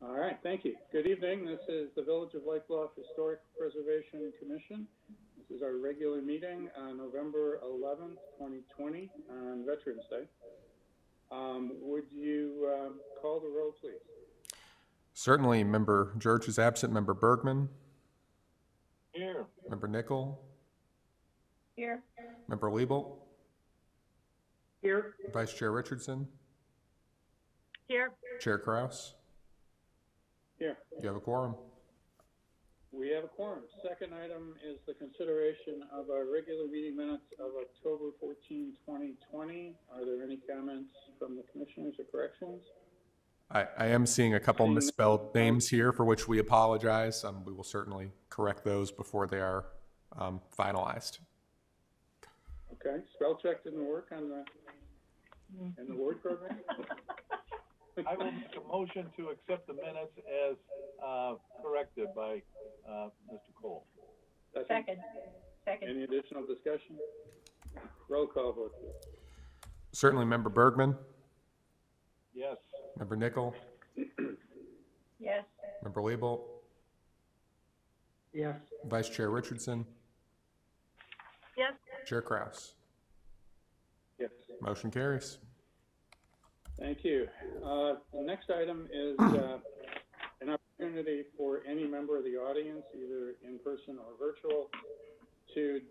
All right, thank you. Good evening. This is the Village of Lake Bluff Historic Preservation Commission. This is our regular meeting on November 11th, 2020 on Veterans Day. Would you call the roll, please? Certainly. Member George is absent. Member Bergman? Here. Member Nickel? Here. Member Liebelt? Here. Vice Chair Richardson? Here. Chair Kraus? Here. You have a quorum. We have a quorum. Second item is the consideration of our regular meeting minutes of October 14, 2020. Are there any comments from the commissioners or corrections? I am seeing a couple misspelled names here, for which we apologize. We will certainly correct those before they are finalized. Okay, spell check didn't work on in the Word program? I will make a motion to accept the minutes as corrected by Mr. Cole. Second. Any additional discussion? Roll call vote, please. Certainly. Member Bergman? Yes. Member Nickel? Yes. Member Liebelt? Yes. Vice Chair Richardson? Yes. Chair Kraus? Yes. Motion carries. Thank you. The next item is an opportunity for any member of the audience, either in person or virtual, to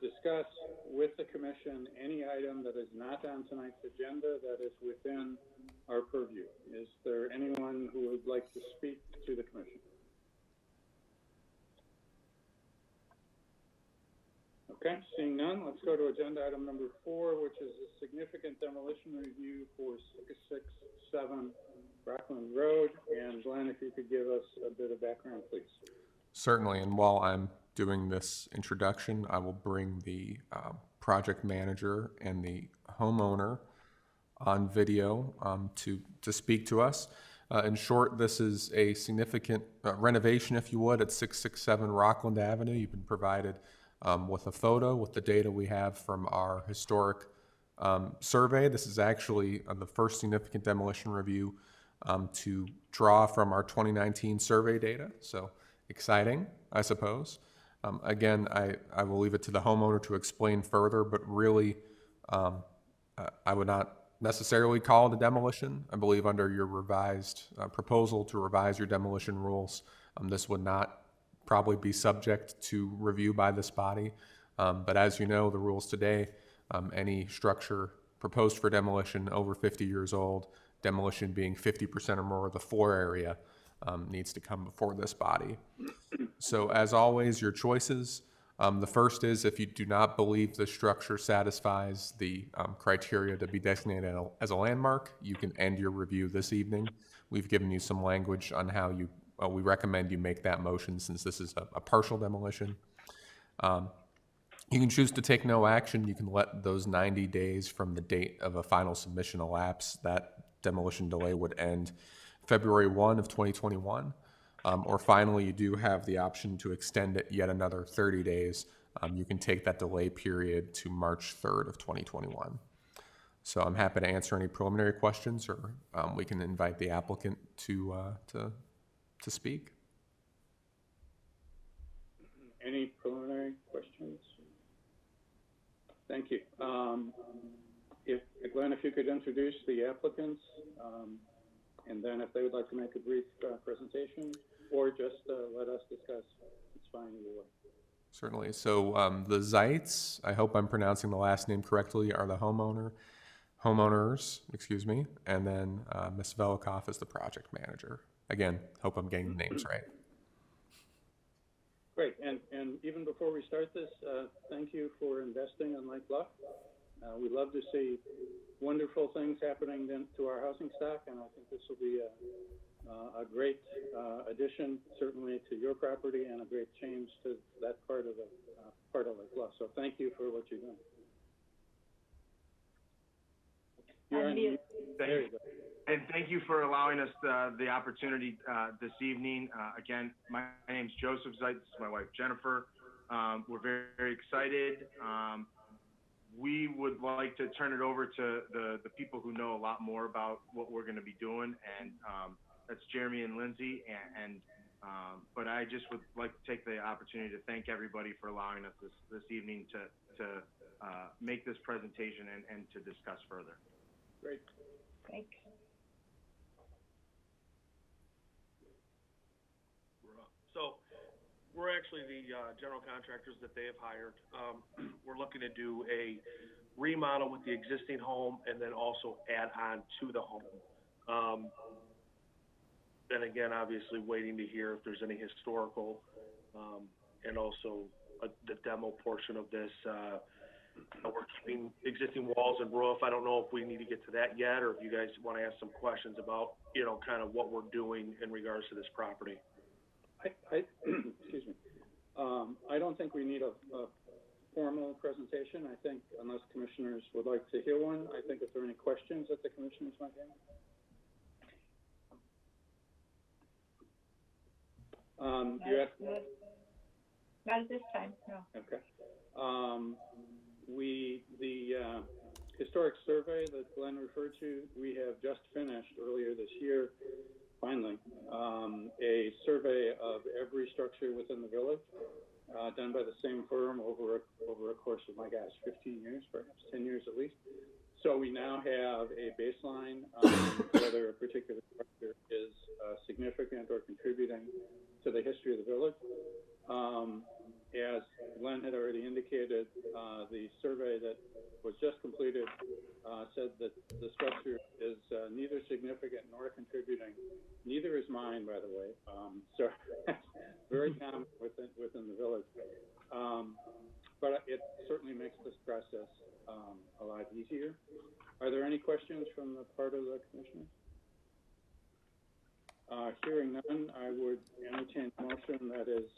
discuss with the commission any item that is not on tonight's agenda that is within our purview. Is there anyone who would like to speak to the commission? Okay, seeing none, let's go to agenda item number 4, which is a significant demolition review for 667 Rockland Road. And Glenn, if you could give us a bit of background, please. Certainly. And while I'm doing this introduction, I will bring the project manager and the homeowner on video to speak to us. In short, this is a significant renovation, if you would, at 667 Rockland Avenue. You've been provided with a photo with the data we have from our historic survey. This is actually the first significant demolition review to draw from our 2019 survey data. So exciting, I suppose. Again, I will leave it to the homeowner to explain further, but really I would not necessarily call it a demolition. I believe under your revised proposal to revise your demolition rules, this would not probably be subject to review by this body. But as you know, the rules today, any structure proposed for demolition over 50 years old, demolition being 50% or more of the floor area, needs to come before this body. So as always, your choices. The first is if you do not believe the structure satisfies the criteria to be designated as a landmark, you can end your review this evening. We've given you some language on how you we recommend you make that motion since this is a partial demolition. You can choose to take no action. You can let those 90 days from the date of a final submission elapse. That demolition delay would end February 1 of 2021. Or finally, you do have the option to extend it yet another 30 days. You can take that delay period to March 3rd of 2021. So I'm happy to answer any preliminary questions, or we can invite the applicant to speak. Any preliminary questions? Thank you. Glenn, if you could introduce the applicants, and then if they would like to make a brief presentation, or just let us discuss, it's fine either way. Certainly. So the Zeitz, I hope I'm pronouncing the last name correctly, are the homeowners, excuse me, and then Ms. Velikoff is the project manager. Again, hope I'm getting the names right. Great, and even before we start this, thank you for investing in Lake Bluff. We love to see wonderful things happening to our housing stock, and I think this will be a great addition, certainly to your property, and a great change to that part of Lake Bluff. So thank you for what you're doing. There you go. And thank you for allowing us the opportunity this evening. Again, my name's Joseph Zeitz. This is my wife, Jennifer. We're very, very excited. We would like to turn it over to the people who know a lot more about what we're going to be doing and That's Jeremy and Lindsay, but I just would like to take the opportunity to thank everybody for allowing us this evening to make this presentation and to discuss further. Great. Thanks. So we're actually the general contractors that they have hired. We're looking to do a remodel with the existing home and then also add on to the home. Then again, obviously waiting to hear if there's any historical and also the demo portion of this. We're keeping existing walls and roof. I don't know if we need to get to that yet, or if you guys want to ask some questions about, kind of what we're doing in regards to this property. Excuse me. I don't think we need a formal presentation. I think unless commissioners would like to hear one, I think if there are any questions that the commissioners might have. Not at this time, no. Okay. The historic survey that Glenn referred to, we have just finished earlier this year, finally, a survey of every structure within the village, done by the same firm over a course of, my gosh, 15 years, perhaps 10 years at least. So we now have a baseline on whether a particular structure is significant or contributing to the history of the village. As Glenn had already indicated, the survey that was just completed said that the structure is neither significant nor contributing. Neither is mine, by the way. So very common within the village. But it certainly makes this process a lot easier. Are there any questions from the part of the commissioners? Hearing none, I would entertain a motion that is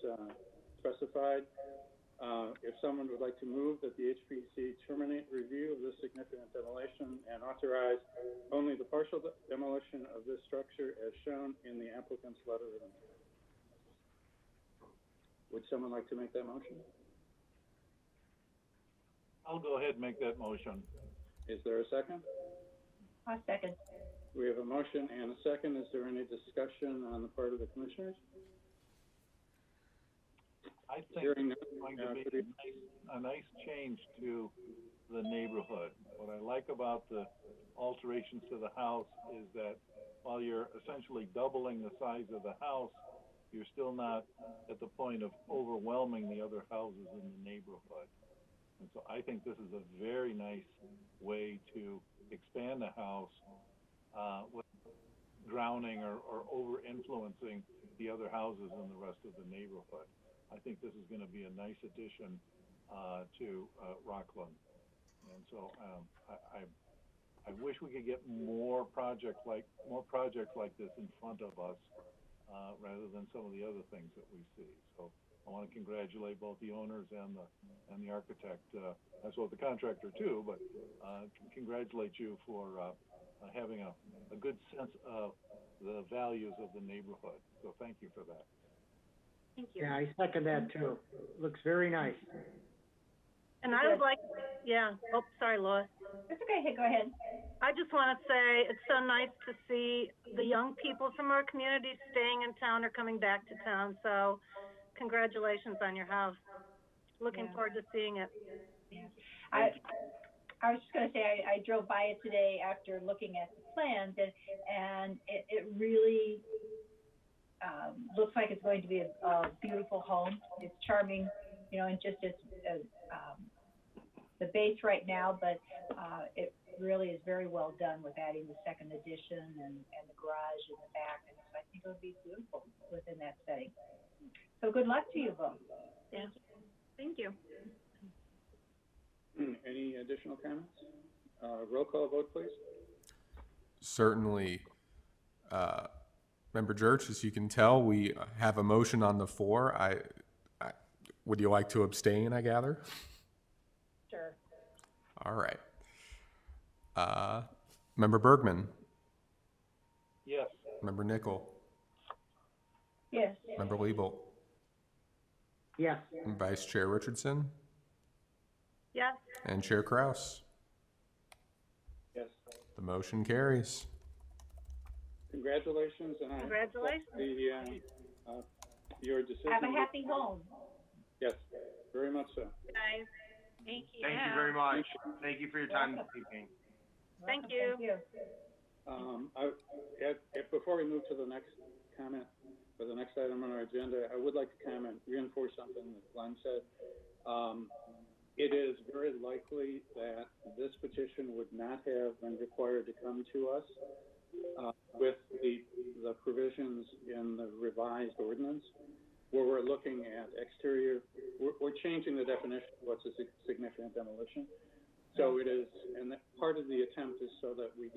specified. If someone would like to move that the HPC terminate review of this significant demolition and authorize only the partial demolition of this structure as shown in the applicant's letter of intent. Would someone like to make that motion? I'll go ahead and make that motion. Is there a second? I'll second. We have a motion and a second. Is there any discussion on the part of the commissioners? I think it's going to be a nice change to the neighborhood. What I like about the alterations to the house is that while you're essentially doubling the size of the house, you're still not at the point of overwhelming the other houses in the neighborhood. And so I think this is a very nice way to expand the house with drowning or over-influencing the other houses in the rest of the neighborhood. I think this is going to be a nice addition to Rockland. And so I wish we could get more projects like this in front of us rather than some of the other things that we see. So I want to congratulate both the owners and the architect, as well as the contractor too, but congratulate you for having a good sense of the values of the neighborhood. So thank you for that. Thank you. Yeah, I second that too. Looks very nice. And I would like, yeah, oh, sorry, Lois. It's okay, hey, go ahead. I just want to say it's so nice to see the young people from our community staying in town or coming back to town. So congratulations on your house. Looking forward to seeing it. Yeah. I was just going to say, I drove by it today after looking at the plans, and it really looks like it's going to be a beautiful home. It's charming, and just as the base right now, but it really is very well done with adding the second addition and the garage in the back, and so I think it would be beautiful within that setting. So good luck to you both. Yeah. Thank you. Any additional comments? Roll call vote, please. Certainly. Member Church, as you can tell, we have a motion on the floor. Would you like to abstain, I gather? Sure. All right. Member Bergman? Yes. Member Nickel? Yes. Member Liebelt? Yes. And Vice Chair Richardson? Yes. And Chair Kraus? Yes. The motion carries. congratulations, and Congratulations. Your decision. Have a happy home. Yes, very much so. Guys, thank you. Thank you very much. Thank you for your time this evening. Thank you. Before we move to the next comment, or the next item on our agenda, I would like to reinforce something that Glenn said. It is very likely that this petition would not have been required to come to us with the provisions in the revised ordinance, where we're looking at exterior. We're changing the definition of what's a significant demolition. So it is, and part of the attempt is so that we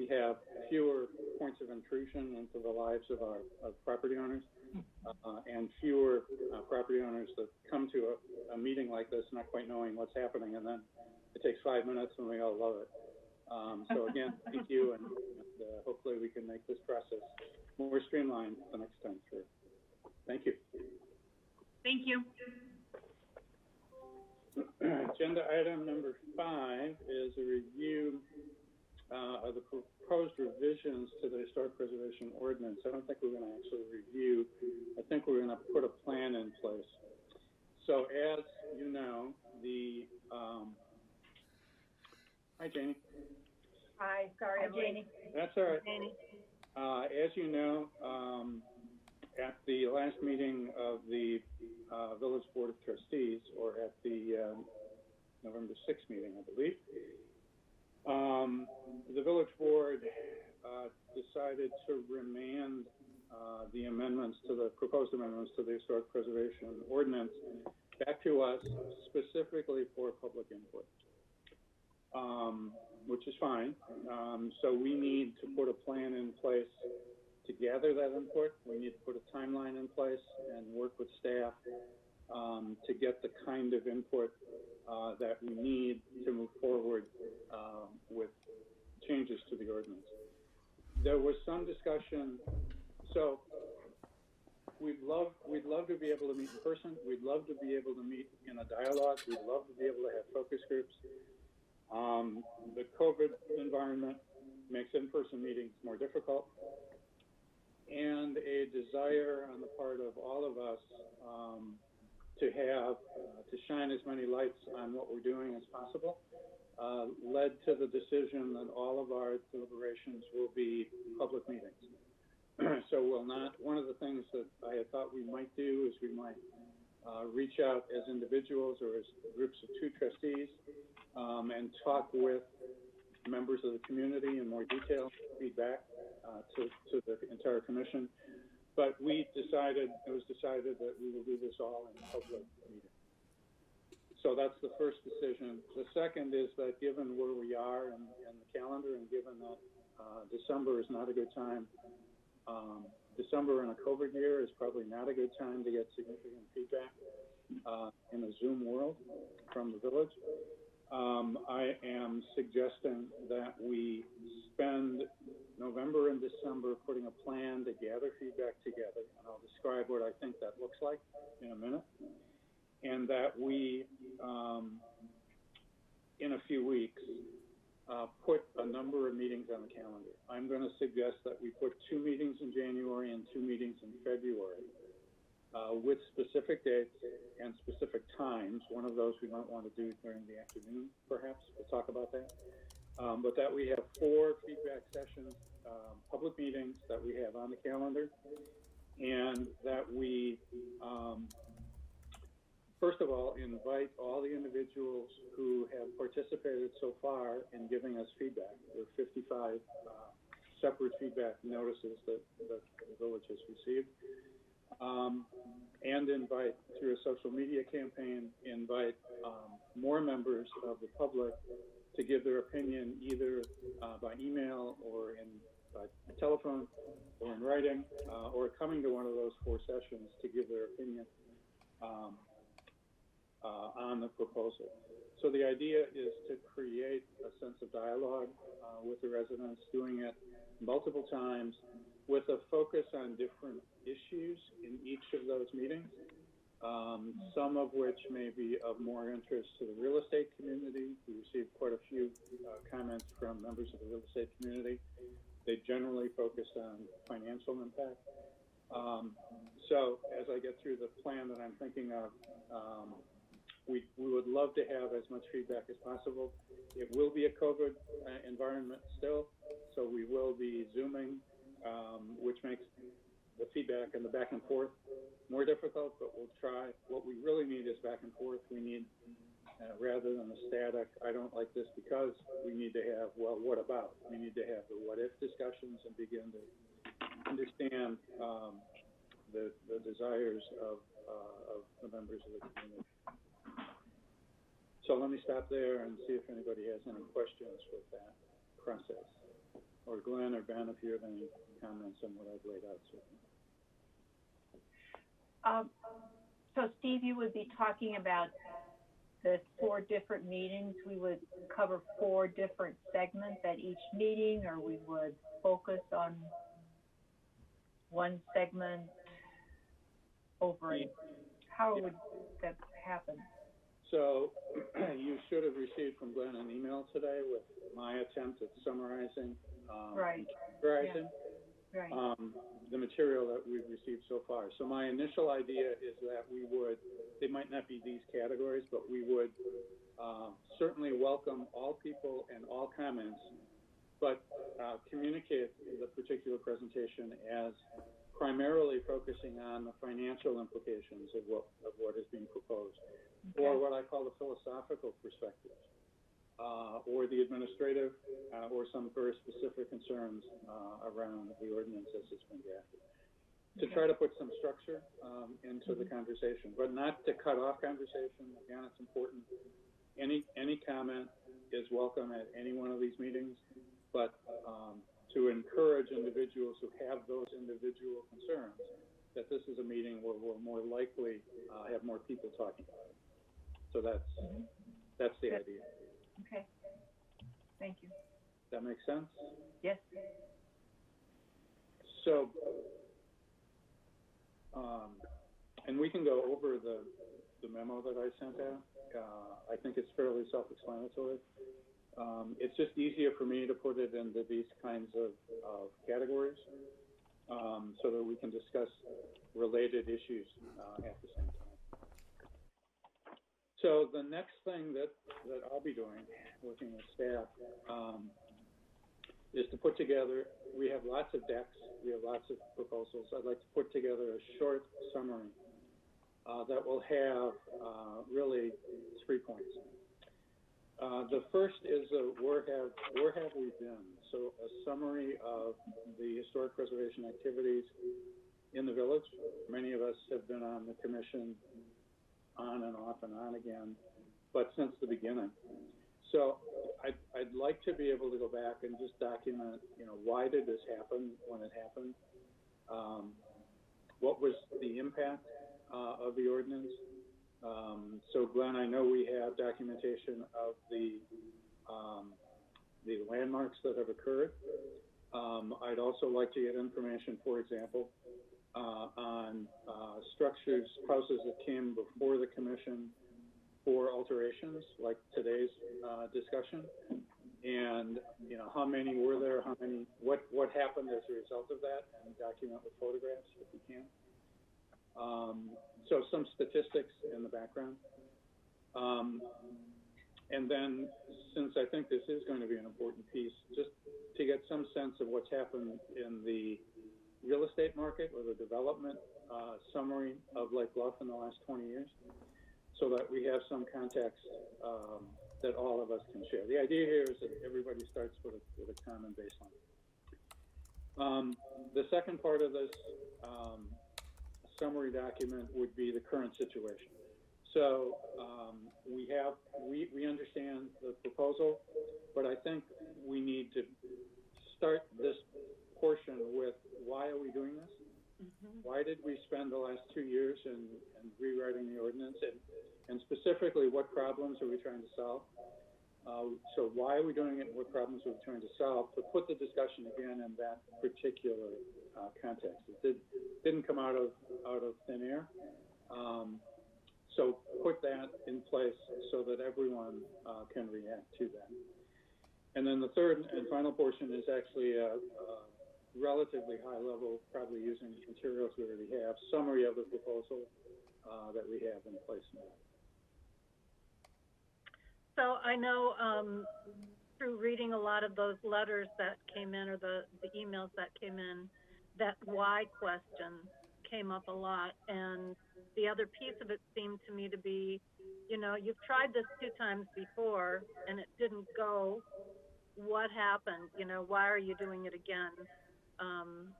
have fewer points of intrusion into the lives of our property owners, and fewer property owners that come to a meeting like this not quite knowing what's happening, and then it takes 5 minutes and we all love it. So again, thank you, and hopefully we can make this process more streamlined the next time through. Thank you. Thank you. Agenda item number 5 is a review of the proposed revisions to the historic preservation ordinance. I don't think we're going to actually review. I think we're going to put a plan in place. So as you know, hi, Janie. Hi, sorry, I'm Janie. That's all right. Janie. As you know, at the last meeting of the Village Board of Trustees, or at the November 6th meeting, I believe, the Village Board decided to remand the proposed amendments to the Historic Preservation Ordinance back to us specifically for public input, which is fine. So we need to put a plan in place to gather that input. We need to put a timeline in place and work with staff to get the kind of input that we need to move forward with changes to the ordinance. There was some discussion. So we'd love to be able to meet in person. We'd love to be able to meet in a dialogue. We'd love to be able to have focus groups. The COVID environment makes in-person meetings more difficult, and a desire on the part of all of us to shine as many lights on what we're doing as possible led to the decision that all of our deliberations will be public meetings. So we'll not, one of the things that I had thought we might do is we might reach out as individuals or as groups of 2 trustees and talk with members of the community in more detail, feedback to the entire commission. But it was decided that we will do this all in a public meeting. So that's the first decision. The second is that given where we are in the calendar, and given that December is not a good time, December in a COVID year is probably not a good time to get significant feedback in a Zoom world from the village. I am suggesting that we spend November and December putting a plan to gather feedback together, and I'll describe what I think that looks like in a minute, and that we, in a few weeks, put a number of meetings on the calendar. I'm going to suggest that we put 2 meetings in January and 2 meetings in February with specific dates and specific times. One of those we might want to do during the afternoon, perhaps. We'll talk about that. But that we have 4 feedback sessions, public meetings that we have on the calendar, and that we, first of all, invite all the individuals who have participated so far in giving us feedback. There are 55 separate feedback notices that the village has received. And invite, through a social media campaign, invite more members of the public to give their opinion either by email or by telephone or in writing, or coming to one of those 4 sessions to give their opinion on the proposal. So the idea is to create a sense of dialogue with the residents, doing it multiple times with a focus on different issues in each of those meetings, some of which may be of more interest to the real estate community. We received quite a few comments from members of the real estate community They generally focus on financial impact. So as I get through the plan that I'm thinking of, we would love to have as much feedback as possible. It will be a COVID environment still, so we will be Zooming, which makes the feedback and the back and forth more difficult, but we'll try. What we really need is back and forth. We need, rather than the static, I don't like this because, we need to have, well, what about? We need to have the what if discussions and begin to understand the desires of the members of the community. So let me stop there and see if anybody has any questions with that process. Or Glenn or Ben, if you have any comments on what I've laid out so far. So Steve, you would be talking about the 4 different meetings. We would cover 4 different segments at each meeting, or we would focus on one segment over it. How would that happen? So you should have received from Glenn an email today with my attempt at summarizing Right. and categorizing Right. the material that we've received so far. So my initial idea is that we would, they might not be these categories, but we would certainly welcome all people and all comments, but communicate the particular presentation as primarily focusing on the financial implications of what is being proposed, okay, or what I call the philosophical perspectives, or the administrative, or some very specific concerns around the ordinance as it's been drafted. To try to put some structure into the conversation, but not to cut off conversation. Again, it's important. Any comment is welcome at any one of these meetings, but to encourage individuals who have those individual concerns, that this is a meeting where we'll more likely have more people talking about it. So that's the idea. Okay. Thank you. That makes sense? Yes. So, and we can go over the memo that I sent out. I think it's fairly self-explanatory. It's just easier for me to put it into these kinds of categories so that we can discuss related issues at the same time. So the next thing that I'll be doing, working with staff, is to put together, we have lots of decks, we have lots of proposals. I'd like to put together a short summary that will have really 3 points. The first is where have we been? So a summary of the historic preservation activities in the village. Many of us have been on the commission on and off and on again, but since the beginning. So I'd like to be able to go back and just document, why did this happen when it happened? What was the impact of the ordinance? So Glenn, I know we have documentation of the landmarks that have occurred. I'd also like to get information, for example, on structures, houses that came before the commission for alterations, like today's discussion, and how many were there, what happened as a result of that, and document with photographs if we can. So some statistics in the background. And then, since I think this is going to be an important piece, just to get some sense of what's happened in the real estate market or the development summary of Lake Bluff in the last 20 years, so that we have some context that all of us can share. The idea here is that everybody starts with a common baseline. The second part of this summary document would be the current situation. So we understand the proposal, but I think we need to start this portion with, why are we doing this? Mm-hmm. Why did we spend the last 2 years in rewriting the ordinance, and specifically, what problems are we trying to solve? So why are we doing it, and what problems are we trying to solve, to put the discussion again in that particular context. It didn't come out of thin air. So put that in place so that everyone can react to that. And then the third and final portion is actually a relatively high level, probably using materials we already have, summary of the proposal that we have in place now. So I know through reading a lot of those letters that came in, or the emails that came in, that why question came up a lot. And the other piece of it seemed to me to be, you know, you've tried this 2 times before and it didn't go. What happened? You know, why are you doing it again?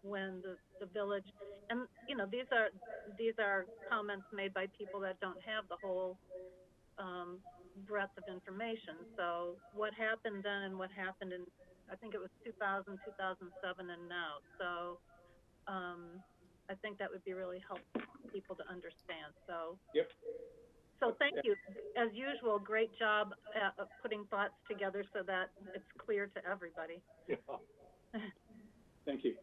When the village, and you know, these are comments made by people that don't have the whole breadth of information. So what happened then and what happened in, I think it was 2000, 2007 and now. So I think that would be really helpful for people to understand. So yep. So thank you. As usual, great job at putting thoughts together so that it's clear to everybody. Yeah. Thank you.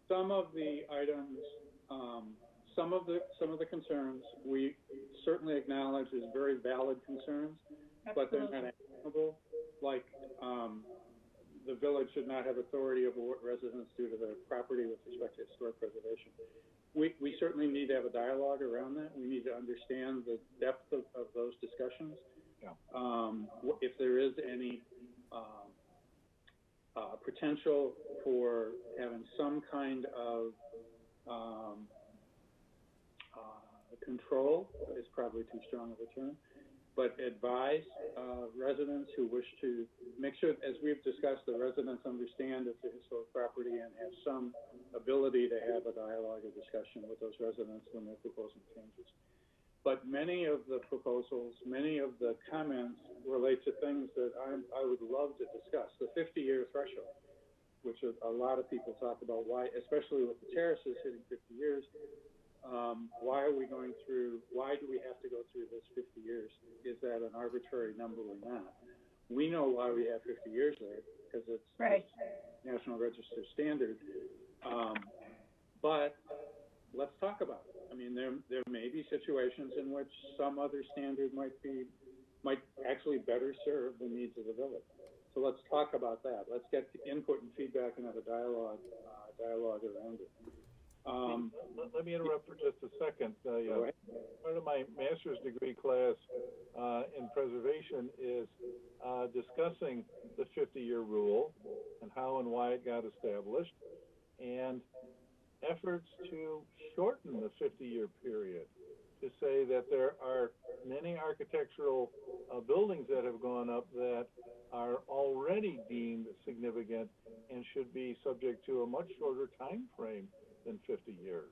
Some of the items, some of the concerns we certainly acknowledge as very valid concerns, but they're not actionable. Like the village should not have authority over what residents do to their property with respect to historic preservation. We certainly need to have a dialogue around that. We need to understand the depth of those discussions. Yeah. If there is any potential for having some kind of control is probably too strong of a term, but advise residents who wish to make sure, as we've discussed, the residents understand it's a historic property and have some ability to have a dialogue or discussion with those residents when they're proposing changes. But many of the proposals, many of the comments relate to things that I would love to discuss. The 50-year threshold, which a lot of people talk about, why, especially with the terraces hitting 50 years, why are we going through, why do we have to go through this 50 years? Is that an arbitrary number or not? We know why we have 50 years there, because it's right. National Register standard. But let's talk about it. I mean, there may be situations in which some other standard might actually better serve the needs of the village. So let's talk about that. Let's get input and feedback and have a dialogue around it. Let me interrupt for just a second. Part of my master's degree class in preservation is discussing the 50-year rule and how and why it got established, and efforts to shorten the 50-year period, to say that there are many architectural buildings that have gone up that are already deemed significant and should be subject to a much shorter time frame than 50 years.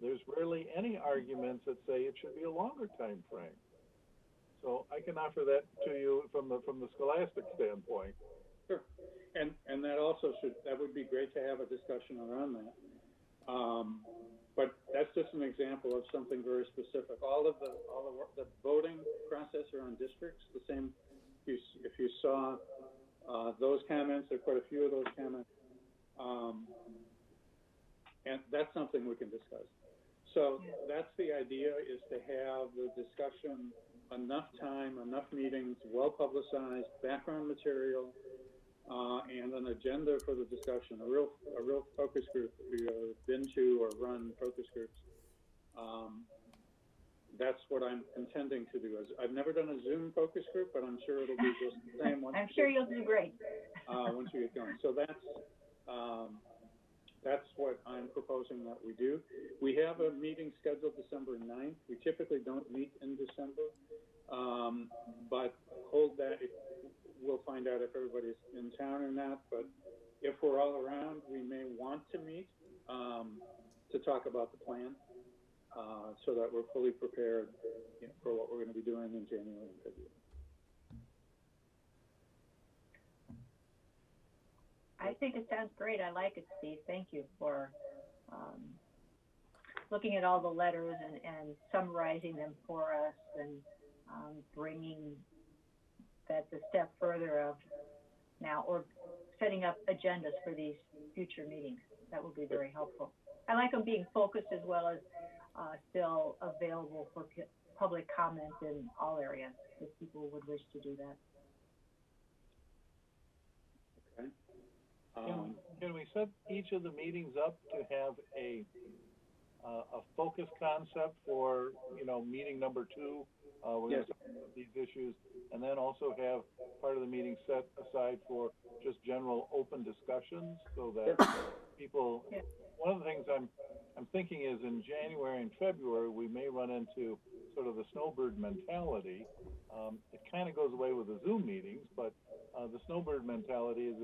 There's rarely any arguments that say it should be a longer time frame. So I can offer that to you from the scholastic standpoint. Sure, and that would be great to have a discussion around that. But that's just an example of something very specific. All the voting process around districts, the same. If you saw those comments, there are quite a few of those comments, and that's something we can discuss. So that's the idea, is to have the discussion, enough time, enough meetings, well publicized, background material, and an agenda for the discussion, a real focus group if you've been to or run focus groups. That's what I'm intending to do. I've never done a Zoom focus group, but I'm sure it'll be just the same. I'm sure you'll do great. Once we get going. So that's what I'm proposing that we do. We have a meeting scheduled December 9th. We typically don't meet in December, but hold that. We'll find out if everybody's in town or not, but if we're all around, we may want to meet to talk about the plan so that we're fully prepared for what we're going to be doing in January and February. I think it sounds great. I like it, Steve. Thank you for looking at all the letters and summarizing them for us, and bringing that the step further of now, or setting up agendas for these future meetings. That will be very helpful. I like them being focused as well as still available for public comment in all areas if people would wish to do that. can we set each of the meetings up to have a focus concept for, meeting number 2? We're going to talk about these issues, and then also have part of the meeting set aside for just general open discussions, so that people. One of the things I'm thinking is in January and February we may run into sort of the snowbird mentality. It kind of goes away with the Zoom meetings, but the snowbird mentality is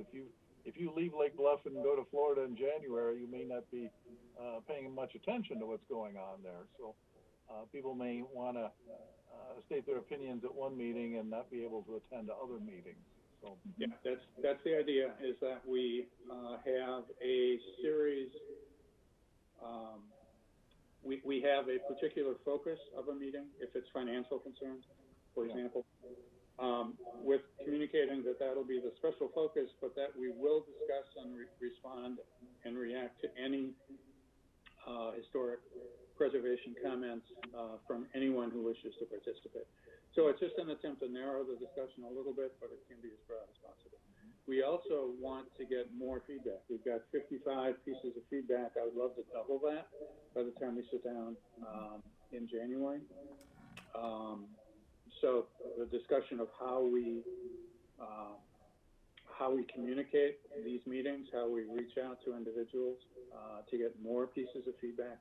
if you leave Lake Bluff and go to Florida in January, you may not be paying much attention to what's going on there. So people may want to state their opinions at one meeting and not be able to attend other meetings. So yeah, that's the idea, is that we have a series. We have a particular focus of a meeting if it's financial concerns, for example, with communicating that that'll be the special focus, but that we will discuss and respond and react to any historic preservation comments from anyone who wishes to participate. So it's just an attempt to narrow the discussion a little bit, but it can be as broad as possible. We also want to get more feedback. We've got 55 pieces of feedback. I would love to double that by the time we sit down in January. So the discussion of how we communicate these meetings, how we reach out to individuals to get more pieces of feedback,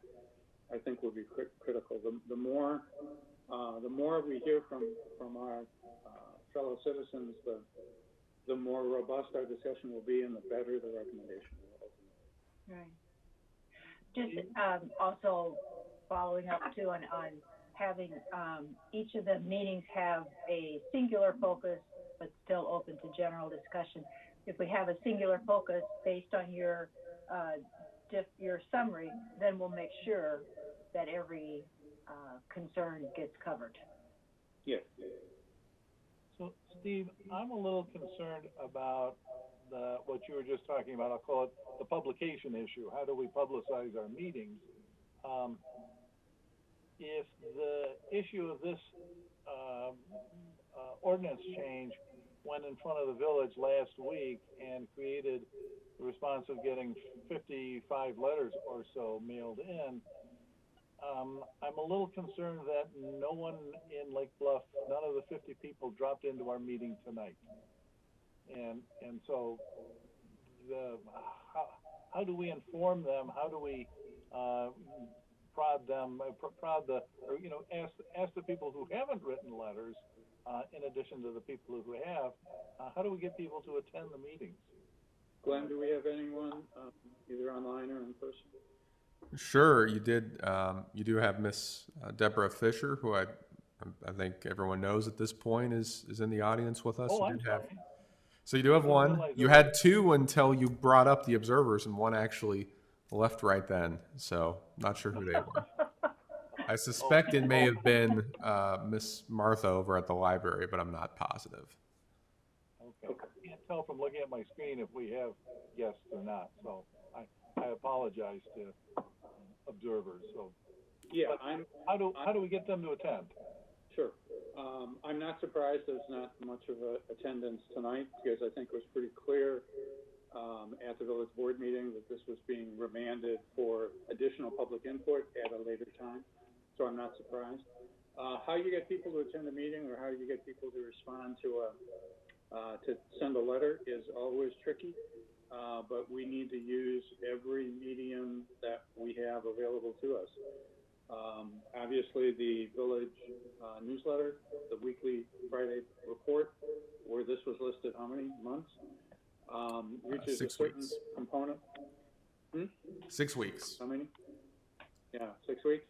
I think will be critical. The more we hear from our fellow citizens, the more robust our discussion will be, and the better the recommendation will ultimately. Right. Just also following up too on having each of the meetings have a singular focus, but still open to general discussion. If we have a singular focus based on your summary, then we'll make sure that every concern gets covered. Yes. So, Steve, I'm a little concerned about what you were just talking about. I'll call it the publication issue. How do we publicize our meetings? If the issue of this ordinance change went in front of the village last week and created the response of getting 55 letters or so mailed in, I'm a little concerned that no one in Lake Bluff, none of the 50 people dropped into our meeting tonight. And so how do we inform them? How do we prod them, ask the people who haven't written letters, in addition to the people who have, how do we get people to attend the meetings? Glenn, do we have anyone either online or in person? Sure, you did. You do have Miss Deborah Fisher, who I think everyone knows at this point is in the audience with us. Oh, you I'm sorry. So you do have one. You had two until you brought up the observers, and one actually left right then. So not sure who they were. I suspect it may have been Miss Martha over at the library, but I'm not positive. Okay. I can't tell from looking at my screen if we have guests or not. So I apologize to observers. So yeah, how do we get them to attend? Sure. I'm not surprised there's not much of a attendance tonight, because I think it was pretty clear at the village board meeting that this was being remanded for additional public input at a later time. So I'm not surprised. How you get people to attend a meeting, or how you get people to respond to send a letter, is always tricky. But we need to use every medium that we have available to us. Obviously, the village newsletter, the weekly Friday report, where this was listed how many months, reaches a certain component. 6 weeks. How many? Yeah, 6 weeks.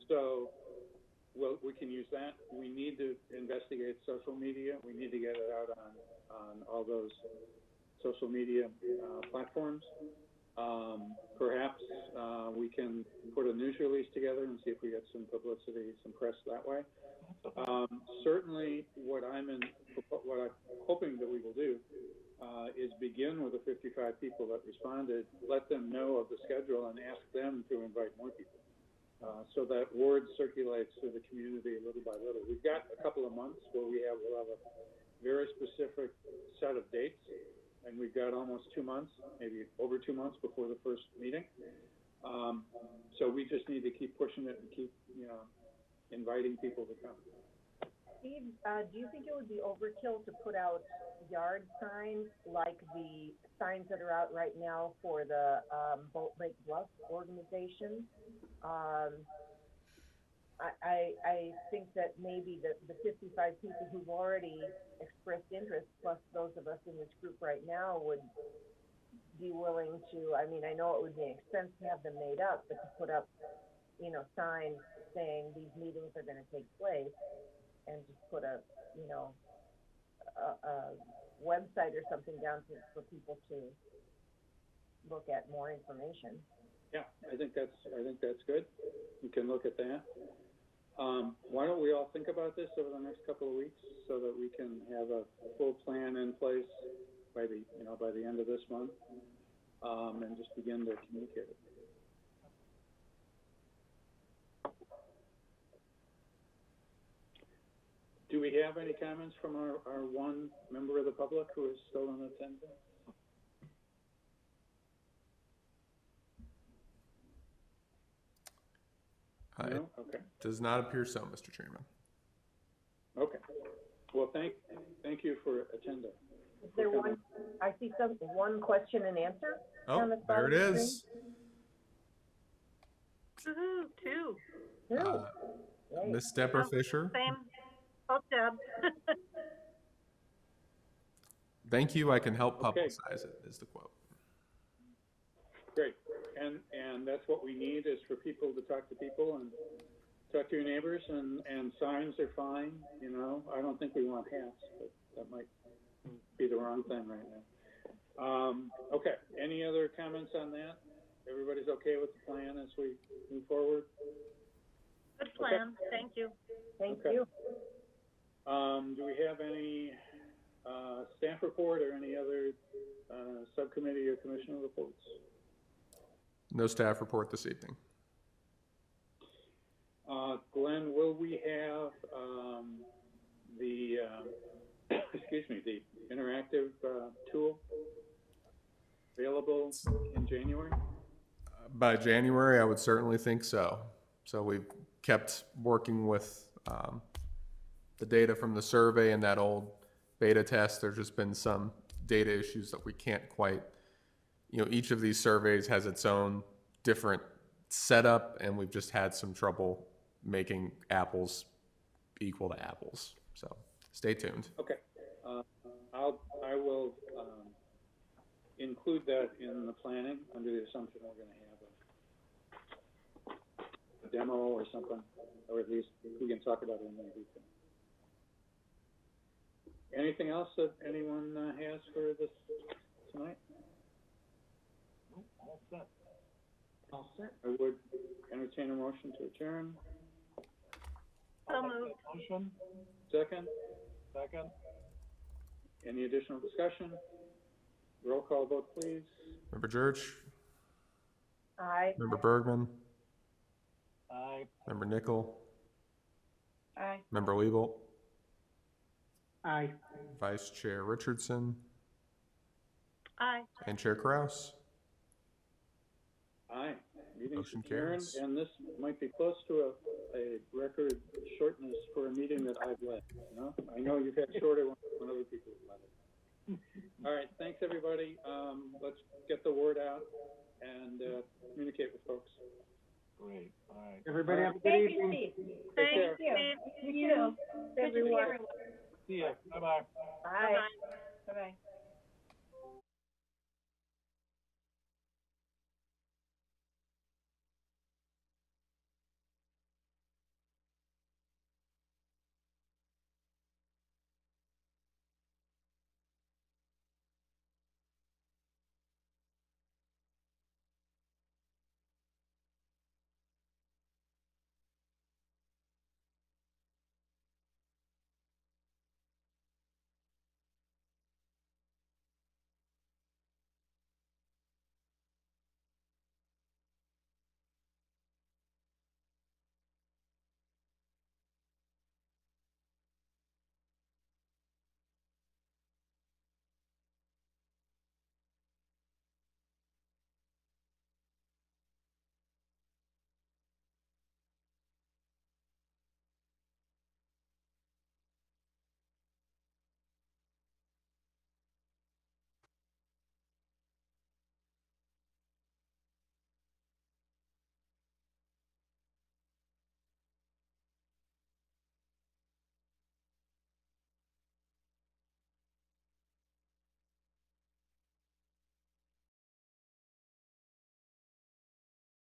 So we can use that. We need to investigate social media. We need to get it out on all those social media platforms. Perhaps we can put a news release together and see if we get some publicity, some press that way. Certainly, what I'm hoping that we will do is begin with the 55 people that responded, let them know of the schedule, and ask them to invite more people, so that word circulates through the community little by little. We've got a couple of months where we'll have a very specific set of dates, and we've got got almost 2 months, maybe over 2 months before the first meeting. So we just need to keep pushing it and keep, inviting people to come. Steve, do you think it would be overkill to put out yard signs like the signs that are out right now for the Boat Lake Bluff organization? I think that maybe the 55 people who've already expressed interest, plus those of us in this group right now, would be willing to, I mean, I know it would be an expense to have them made up, but to put up, signs saying these meetings are going to take place, and just put a website or something down for people to look at more information. Yeah, I think that's good. We can look at that. Why don't we all think about this over the next couple of weeks so that we can have a full plan in place by the end of this month, and just begin to communicate it. Do we have any comments from our one member of the public who is still in attendance? No? Okay. Does not appear so, Mr. Chairman. Okay. Well, thank you for attending. Is there one, I see one question and answer? Oh, there it is. Woohoo, two. Miss Deborah Fisher. Same. Oh, Deb. Thank you. I can help publicize it, is the quote. Great. And that's what we need, is for people to talk to people and talk to your neighbors, and signs are fine. I don't think we want hats, but that might be the wrong thing right now. Okay. Any other comments on that? Everybody's okay with the plan as we move forward? Good plan. Okay. Thank you. Thank you. Do we have any staff report or any other subcommittee or commissioner reports? No staff report this evening. Glenn, will we have the the interactive tool available in January? By January, I would certainly think so. So we've kept working with the data from the survey and that old beta test. There's just been some data issues that we can't quite, each of these surveys has its own different setup, and we've just had some trouble making apples equal to apples. So stay tuned. Okay. I will include that in the planning under the assumption we're going to have a demo or something, or at least we can talk about it in more detail. Anything else that anyone has for this tonight? All set. All set. I would entertain a motion to adjourn. So moved. Motion. Second. Second. Any additional discussion? Roll call vote, please. Member Church? Aye. Member Bergman? Aye. Member Nickel? Aye. Member Liebelt? Aye. Vice Chair Richardson? Aye. And Chair Kraus? Aye. Meeting's Motion adjourned, carries. and this might be close to a record shortness for a meeting that I've led. I know you've had shorter ones when other people have led it. All right, thanks everybody. Let's get the word out and communicate with folks. Great. All right. Everybody have a good Thank evening. you, Steve. Take care. You too. Everyone. See ya. Bye-bye. Bye. Bye-bye.